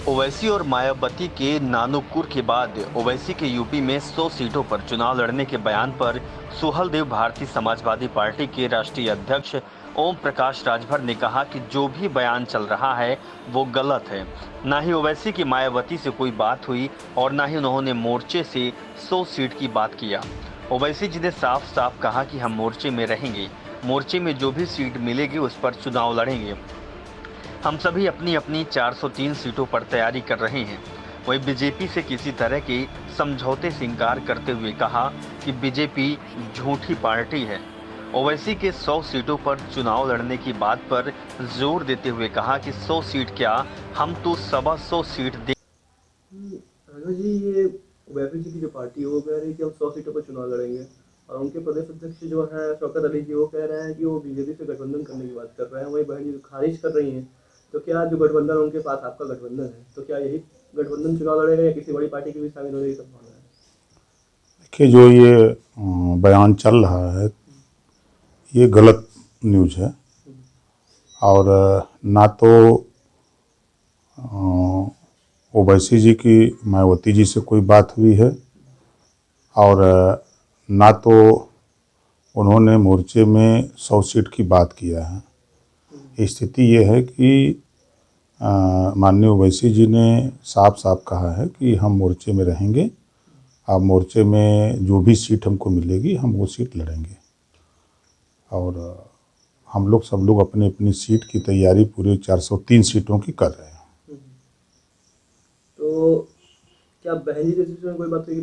ओवैसी और मायावती के नानुकुर के बाद ओवैसी के यूपी में 100 सीटों पर चुनाव लड़ने के बयान पर सुहलदेव भारतीय समाजवादी पार्टी के राष्ट्रीय अध्यक्ष ओम प्रकाश राजभर ने कहा कि जो भी बयान चल रहा है वो गलत है। न ही ओवैसी की मायावती से कोई बात हुई और न ही उन्होंने मोर्चे से 100 सीट की बात किया। ओवैसी जी ने साफ साफ कहा कि हम मोर्चे में रहेंगे, मोर्चे में जो भी सीट मिलेगी उस पर चुनाव लड़ेंगे। हम सभी अपनी अपनी 403 सीटों पर तैयारी कर रहे हैं। वहीं बीजेपी से किसी तरह के समझौते से इंकार करते हुए कहा कि बीजेपी झूठी पार्टी है। ओवैसी के 100 सीटों पर चुनाव लड़ने की बात पर जोर देते हुए कहा कि 100 सीट क्या, हम तो 125 सीट दे। राघव जी, ये ओवैसी जी की जो पार्टी है वो कह रही है कि हम 100 सीटों पर चुनाव लड़ेंगे, और उनके प्रदेश अध्यक्ष जो है शौकत अली जी वो कह रहे हैं कि वो बीजेपी से गठबंधन करने की बात कर रहे हैं। वही बहन जी खारिज कर रही हैं। तो क्या जो गठबंधन उनके पास आपका गठबंधन है, तो क्या यही गठबंधन चुनाव लड़ेगा या किसी बड़ी पार्टी के भी शामिल होने की संभावना है? देखिए, जो ये बयान चल रहा है ये गलत न्यूज़ है। और ना तो ओवैसी जी की मायावती जी से कोई बात हुई है, और ना तो उन्होंने मोर्चे में 100 सीट की बात किया है। स्थिति ये है कि माननीय ओवैसी जी ने साफ साफ कहा है कि हम मोर्चे में रहेंगे, अब मोर्चे में जो भी सीट हमको मिलेगी हम वो सीट लड़ेंगे। और हम लोग सब लोग अपनी अपनी सीट की तैयारी पूरे 403 सीटों की कर रहे हैं। तो क्या बहन जी जैसे में कोई बात हुई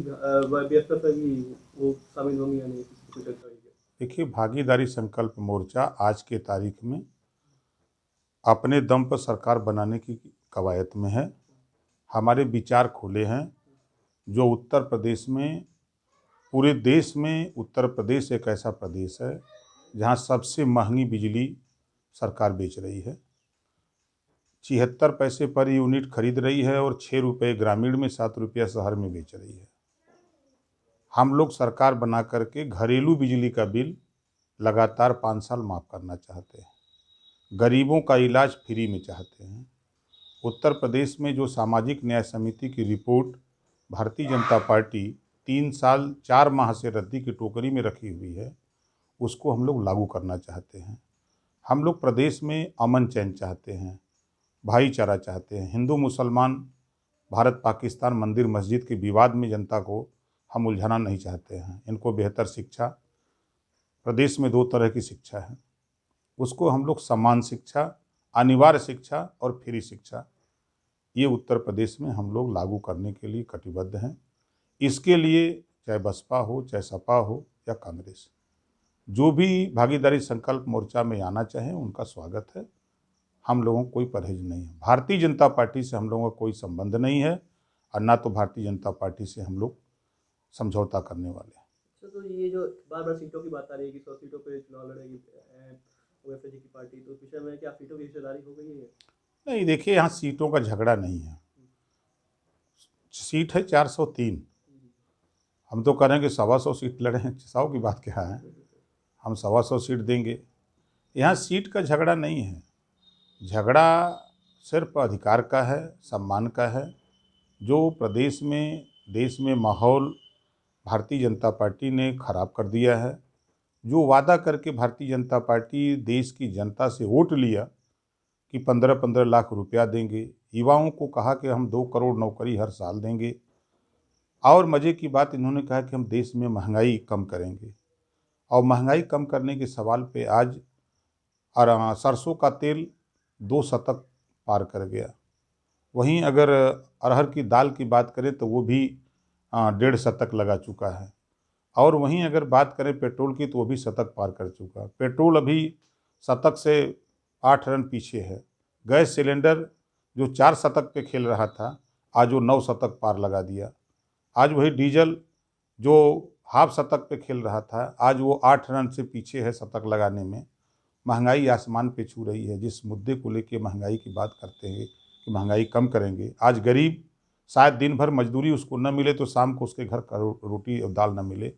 बीएसएफ की वो शामिल होंगी या नहीं, किसी की कोई चर्चा हुई क्या? देखिए, भागीदारी संकल्प मोर्चा आज के तारीख में अपने दम पर सरकार बनाने की कवायद में है। हमारे विचार खुले हैं। जो उत्तर प्रदेश में, पूरे देश में उत्तर प्रदेश एक ऐसा प्रदेश है जहां सबसे महंगी बिजली सरकार बेच रही है। 76 पैसे पर यूनिट खरीद रही है और 6 रुपये ग्रामीण में, 7 रुपया शहर में बेच रही है। हम लोग सरकार बना करके घरेलू बिजली का बिल लगातार 5 साल माफ़ करना चाहते हैं। गरीबों का इलाज फ्री में चाहते हैं। उत्तर प्रदेश में जो सामाजिक न्याय समिति की रिपोर्ट भारतीय जनता पार्टी 3 साल 4 माह से रद्दी की टोकरी में रखी हुई है, उसको हम लोग लागू करना चाहते हैं। हम लोग प्रदेश में अमन चैन चाहते हैं, भाईचारा चाहते हैं। हिंदू मुसलमान, भारत पाकिस्तान, मंदिर मस्जिद के विवाद में जनता को हम उलझाना नहीं चाहते हैं। इनको बेहतर शिक्षा, प्रदेश में 2 तरह की शिक्षा है, उसको हम लोग समान शिक्षा, अनिवार्य शिक्षा और फ्री शिक्षा, ये उत्तर प्रदेश में हम लोग लागू करने के लिए कटिबद्ध हैं। इसके लिए चाहे बसपा हो, चाहे सपा हो या कांग्रेस, जो भी भागीदारी संकल्प मोर्चा में आना चाहें उनका स्वागत है। हम लोगों को कोई परहेज नहीं है। भारतीय जनता पार्टी से हम लोगों का कोई संबंध नहीं है, और ना तो भारतीय जनता पार्टी से हम लोग समझौता करने वाले हैं। अच्छा, तो ये जो बार बार सीटों की बात आ रही है कि 100 सीटों पे चुनाव लड़ेगी ओवैसी जी की पार्टी, तो इस विषय में क्या सीटों की हिस्सेदारी हो गई है? नहीं, देखिए, यहाँ सीटों का झगड़ा नहीं है। सीट है 403। हम तो करेंगे 125 सीट लड़ें, 100 की बात क्या है। हम 125 सीट देंगे। यहाँ सीट का झगड़ा नहीं है। झगड़ा सिर्फ अधिकार का है, सम्मान का है। जो प्रदेश में, देश में माहौल भारतीय जनता पार्टी ने खराब कर दिया है। जो वादा करके भारतीय जनता पार्टी देश की जनता से वोट लिया कि 15-15 लाख रुपया देंगे, युवाओं को कहा कि हम 2 करोड़ नौकरी हर साल देंगे, और मज़े की बात इन्होंने कहा कि हम देश में महंगाई कम करेंगे। और महंगाई कम करने के सवाल पे आज सरसों का तेल 2 शतक पार कर गया। वहीं अगर अरहर की दाल की बात करें तो वो भी 1.5 शतक लगा चुका है। और वहीं अगर बात करें पेट्रोल की तो वो भी शतक पार कर चुका है। पेट्रोल अभी शतक से 8 रन पीछे है। गैस सिलेंडर जो 4 शतक पे खेल रहा था, आज वो 9 शतक पार लगा दिया। आज वही डीजल जो हाफ शतक पे खेल रहा था, आज वो 8 रन से पीछे है शतक लगाने में। महंगाई आसमान पे छू रही है। जिस मुद्दे को लेके महंगाई की बात करते हैं कि महंगाई कम करेंगे, आज गरीब शायद दिन भर मजदूरी उसको न मिले तो शाम को उसके घर का रोटी और दाल न मिले।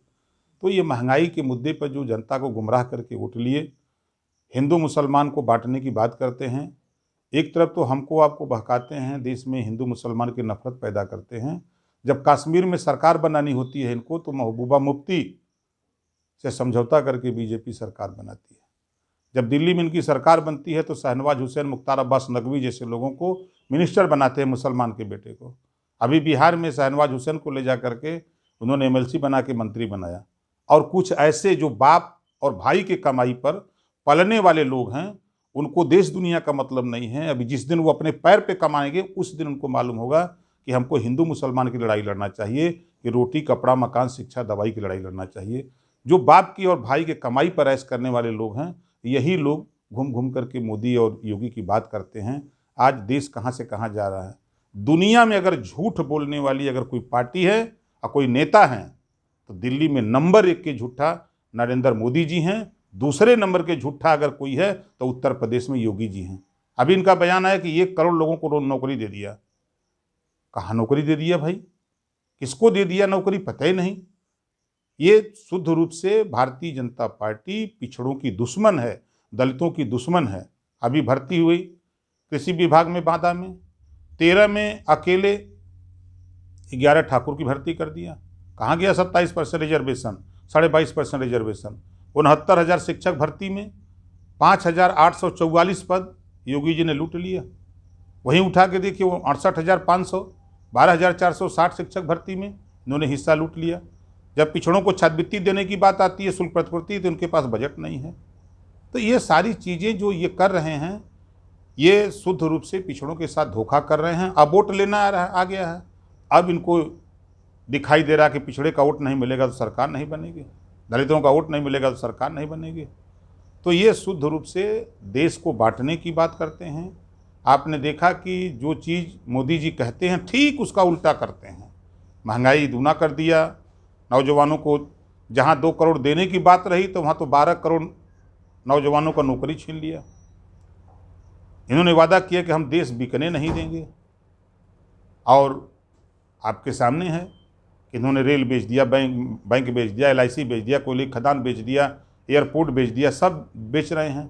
तो ये महंगाई के मुद्दे पर जो जनता को गुमराह करके वोट लिए, हिंदू मुसलमान को बांटने की बात करते हैं, एक तरफ तो हमको आपको बहकाते हैं, देश में हिंदू मुसलमान की नफरत पैदा करते हैं। जब कश्मीर में सरकार बनानी होती है इनको, तो महबूबा मुफ्ती से समझौता करके बीजेपी सरकार बनाती है। जब दिल्ली में इनकी सरकार बनती है तो शहनवाज हुसैन, मुख्तार अब्बास नकवी जैसे लोगों को मिनिस्टर बनाते हैं, मुसलमान के बेटे को। अभी बिहार में शहनवाज हुसैन को ले जा करके उन्होंने एमएलसी बना के मंत्री बनाया। और कुछ ऐसे जो बाप और भाई के कमाई पर पलने वाले लोग हैं, उनको देश दुनिया का मतलब नहीं है। अभी जिस दिन वो अपने पैर पे कमाएंगे उस दिन उनको मालूम होगा कि हमको हिंदू मुसलमान की लड़ाई लड़ना चाहिए, कि रोटी कपड़ा मकान शिक्षा दवाई की लड़ाई लड़ना चाहिए। जो बाप की और भाई के कमाई पर ऐश करने वाले लोग हैं, यही लोग घूम घूम करके मोदी और योगी की बात करते हैं। आज देश कहाँ से कहाँ जा रहा है। दुनिया में अगर झूठ बोलने वाली अगर कोई पार्टी है और कोई नेता है, तो दिल्ली में नंबर 1 के झूठा नरेंद्र मोदी जी हैं। दूसरे नंबर के झूठा अगर कोई है तो उत्तर प्रदेश में योगी जी हैं। अभी इनका बयान आया कि 1 करोड़ लोगों को नौकरी दे दिया। कहाँ नौकरी दे दिया भाई? किसको दे दिया नौकरी? पता ही नहीं। ये शुद्ध रूप से भारतीय जनता पार्टी पिछड़ों की दुश्मन है, दलितों की दुश्मन है। अभी भर्ती हुई कृषि विभाग में बांदा में 13 में अकेले 11 ठाकुर की भर्ती कर दिया। कहाँ गया 27% रिजर्वेशन, 22.5% रिजर्वेशन। 69,000 शिक्षक भर्ती में 5,844 पद योगी जी ने लूट लिया। वहीं उठा के देखिए वो 68,500, 12,460 शिक्षक भर्ती में इन्होंने हिस्सा लूट लिया। जब पिछड़ों को छात्रवृत्ति देने की बात आती है, शुल्क प्रतिपूर्ति, तो उनके पास बजट नहीं है। तो ये सारी चीज़ें जो ये कर रहे हैं, ये शुद्ध रूप से पिछड़ों के साथ धोखा कर रहे हैं। अब वोट लेना आ गया है। अब इनको दिखाई दे रहा कि पिछड़े का वोट नहीं मिलेगा तो सरकार नहीं बनेगी, दलितों का वोट नहीं मिलेगा तो सरकार नहीं बनेगी। तो ये शुद्ध रूप से देश को बांटने की बात करते हैं। आपने देखा कि जो चीज़ मोदी जी कहते हैं ठीक उसका उल्टा करते हैं। महंगाई दूना कर दिया, नौजवानों को जहां 2 करोड़ देने की बात रही तो वहां तो 12 करोड़ नौजवानों का नौकरी छीन लिया। इन्होंने वादा किया कि हम देश बिकने नहीं देंगे, और आपके सामने है कि इन्होंने रेल बेच दिया, बैंक बेच दिया, LIC बेच दिया, कोयले खदान बेच दिया, एयरपोर्ट बेच दिया, सब बेच रहे हैं।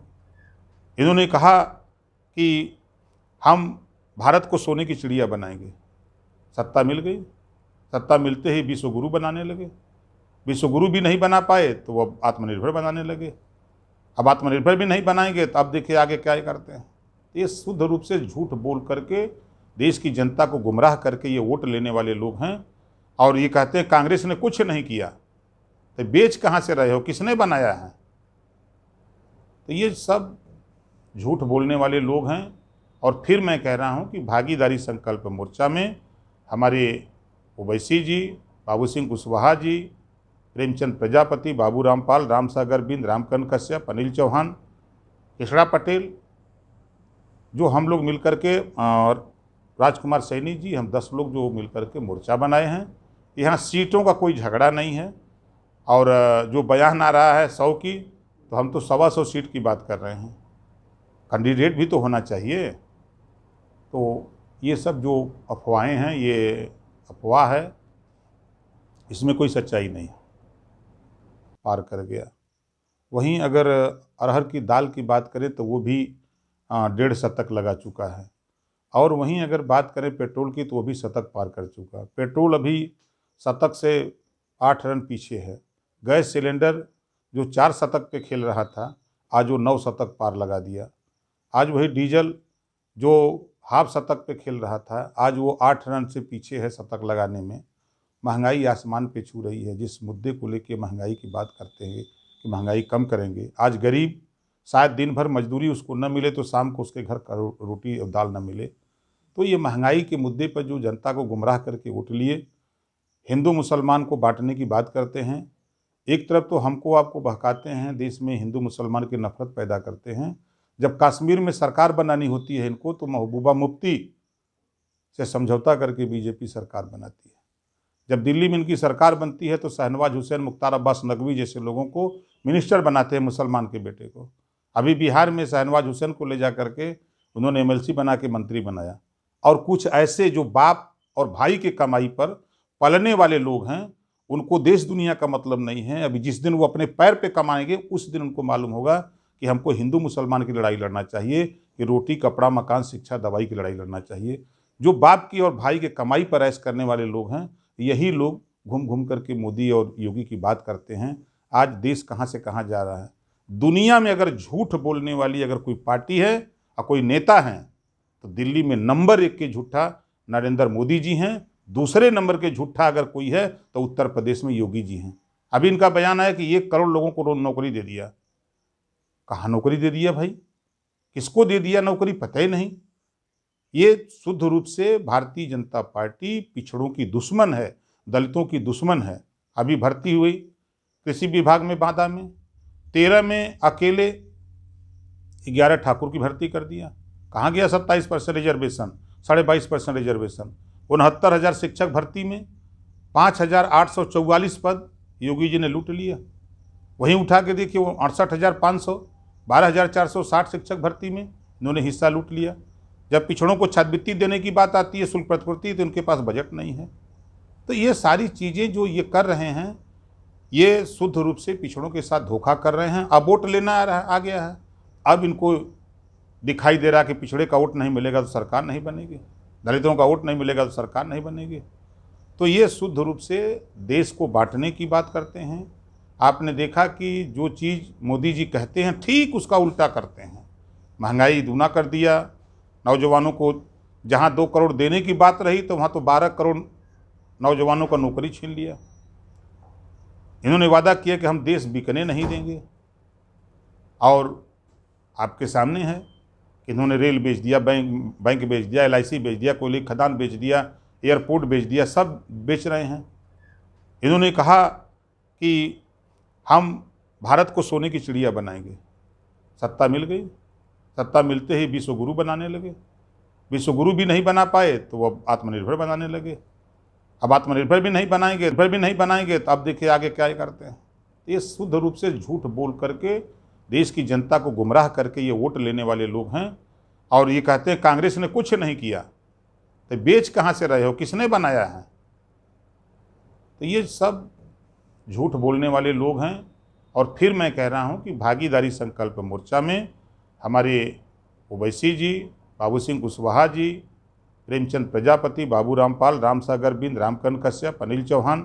इन्होंने कहा कि हम भारत को सोने की चिड़िया बनाएंगे। सत्ता मिल गई, सत्ता मिलते ही विश्व गुरु बनाने लगे। विश्व गुरु भी नहीं बना पाए तो वो आत्मनिर्भर बनाने लगे। अब आत्मनिर्भर भी नहीं बनाएंगे तो अब देखिए आगे क्या करते हैं। ये शुद्ध रूप से झूठ बोल करके देश की जनता को गुमराह करके ये वोट लेने वाले लोग हैं। और ये कहते हैं कांग्रेस ने कुछ नहीं किया, तो बेच कहाँ से रहे हो, किसने बनाया है? तो ये सब झूठ बोलने वाले लोग हैं। और फिर मैं कह रहा हूँ कि भागीदारी संकल्प मोर्चा में हमारे ओवैसी जी, बाबू सिंह कुशवाहा जी, प्रेमचंद प्रजापति, बाबू रामपाल, रामसागर बिंद, रामकरण कश्यप, अनिल चौहान, केशड़ा पटेल, जो हम लोग मिलकर के, और राजकुमार सैनी जी, हम 10 लोग जो मिलकर के मोर्चा बनाए हैं। यहाँ सीटों का कोई झगड़ा नहीं है। और जो बयान आ रहा है 100 की, तो हम तो 125 सीट की बात कर रहे हैं। कैंडिडेट भी तो होना चाहिए। तो ये सब जो अफवाहें हैं, ये अफवाह है, इसमें कोई सच्चाई नहीं है। पार कर गया। वहीं अगर अरहर की दाल की बात करें तो वो भी 1.5 शतक लगा चुका है। और वहीं अगर बात करें पेट्रोल की तो वो भी शतक पार कर चुका है। पेट्रोल अभी शतक से 8 रन पीछे है। गैस सिलेंडर जो 4 शतक पे खेल रहा था, आज वो 9 शतक पार लगा दिया। आज वही डीजल जो हाफ शतक पे खेल रहा था, आज वो 8 रन से पीछे है शतक लगाने में। महंगाई आसमान पे छू रही है। जिस मुद्दे को लेके महंगाई की बात करते हैं कि महंगाई कम करेंगे, आज गरीब शायद दिन भर मजदूरी उसको न मिले तो शाम को उसके घर का रोटी और दाल न मिले। तो ये महंगाई के मुद्दे पर जो जनता को गुमराह करके वोट लिए, हिंदू मुसलमान को बांटने की बात करते हैं। एक तरफ तो हमको आपको बहकाते हैं, देश में हिंदू मुसलमान की नफरत पैदा करते हैं। जब कश्मीर में सरकार बनानी होती है इनको, तो महबूबा मुफ्ती से समझौता करके बीजेपी सरकार बनाती है। जब दिल्ली में इनकी सरकार बनती है तो शहनवाज हुसैन, मुख्तार अब्बास नकवी जैसे लोगों को मिनिस्टर बनाते हैं, मुसलमान के बेटे को। अभी बिहार में शहनवाज हुसैन को ले जा करके उन्होंने एमएलसी बना के मंत्री बनाया। और कुछ ऐसे जो बाप और भाई के कमाई पर पलने वाले लोग हैं, उनको देश दुनिया का मतलब नहीं है। अभी जिस दिन वो अपने पैर पे कमाएंगे उस दिन उनको मालूम होगा कि हमको हिंदू मुसलमान की लड़ाई लड़ना चाहिए, कि रोटी कपड़ा मकान शिक्षा दवाई की लड़ाई लड़ना चाहिए। जो बाप की और भाई के कमाई पर ऐश करने वाले लोग हैं, यही लोग घूम घूम करके मोदी और योगी की बात करते हैं। आज देश कहाँ से कहाँ जा रहा है। दुनिया में अगर झूठ बोलने वाली अगर कोई पार्टी है और कोई नेता है तो दिल्ली में नंबर 1 के झूठा नरेंद्र मोदी जी हैं। दूसरे नंबर के झूठा अगर कोई है तो उत्तर प्रदेश में योगी जी हैं। अभी इनका बयान आया कि 1 करोड़ लोगों को नौकरी दे दिया। कहाँ नौकरी दे दिया भाई? किसको दे दिया नौकरी? पता ही नहीं। ये शुद्ध रूप से भारतीय जनता पार्टी पिछड़ों की दुश्मन है, दलितों की दुश्मन है। अभी भर्ती हुई कृषि विभाग में बांदा में 13 में अकेले 11 ठाकुर की भर्ती कर दिया। कहाँ गया 27% रिजर्वेशन, 22.5% रिजर्वेशन। 69,000 शिक्षक भर्ती में 5,844 पद योगी जी ने लूट लिया। वहीं उठा के देखिए वो 68,500, 12,460 शिक्षक भर्ती में इन्होंने हिस्सा लूट लिया। जब पिछड़ों को छात्रवृत्ति देने की बात आती है, शुल्क प्रतिपूर्ति, तो उनके पास बजट नहीं है। तो ये सारी चीज़ें जो ये कर रहे हैं, ये शुद्ध रूप से पिछड़ों के साथ धोखा कर रहे हैं। अब वोट लेना आ गया है। अब इनको दिखाई दे रहा कि पिछड़े का वोट नहीं मिलेगा तो सरकार नहीं बनेगी, दलितों का वोट नहीं मिलेगा तो सरकार नहीं बनेगी। तो ये शुद्ध रूप से देश को बांटने की बात करते हैं। आपने देखा कि जो चीज़ मोदी जी कहते हैं ठीक उसका उल्टा करते हैं। महंगाई दूना कर दिया, नौजवानों को जहाँ 2 करोड़ देने की बात रही तो वहाँ तो 12 करोड़ नौजवानों का नौकरी छीन लिया। इन्होंने वादा किया कि हम देश बिकने नहीं देंगे, और आपके सामने है कि इन्होंने रेल बेच दिया, बैंक बेच दिया, LIC बेच दिया, कोयले की खदान बेच दिया, एयरपोर्ट बेच दिया, सब बेच रहे हैं। इन्होंने कहा कि हम भारत को सोने की चिड़िया बनाएंगे। सत्ता मिल गई, सत्ता मिलते ही विश्वगुरु बनाने लगे। विश्वगुरु भी नहीं बना पाए तो वो आत्मनिर्भर बनाने लगे। अब आत्मनिर्भर भी नहीं बनाएंगे तो अब देखिए आगे क्या करते हैं। ये शुद्ध रूप से झूठ बोल करके देश की जनता को गुमराह करके ये वोट लेने वाले लोग हैं। और ये कहते हैं कांग्रेस ने कुछ नहीं किया, तो बेच कहाँ से रहे हो, किसने बनाया है? तो ये सब झूठ बोलने वाले लोग हैं। और फिर मैं कह रहा हूँ कि भागीदारी संकल्प मोर्चा में हमारे ओवैसी जी, बाबू सिंह कुशवाहा जी, प्रेमचंद प्रजापति, बाबू रामपाल, रामसागर बिंद, रामकरण कश्यप, अनिल चौहान,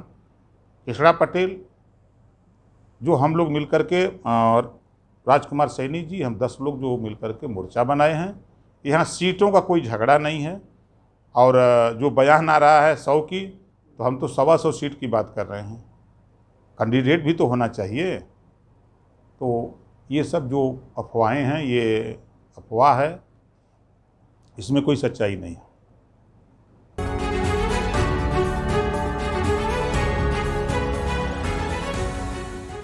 कृष्णा पटेल, जो हम लोग मिलकर के, और राजकुमार सैनी जी, हम 10 लोग जो मिलकर के मोर्चा बनाए हैं। यहाँ सीटों का कोई झगड़ा नहीं है। और जो बयान आ रहा है 100 की, तो हम तो 125 सीट की बात कर रहे हैं। कैंडिडेट भी तो होना चाहिए। तो ये सब जो अफवाहें हैं, ये अफवाह है, इसमें कोई सच्चाई नहीं है।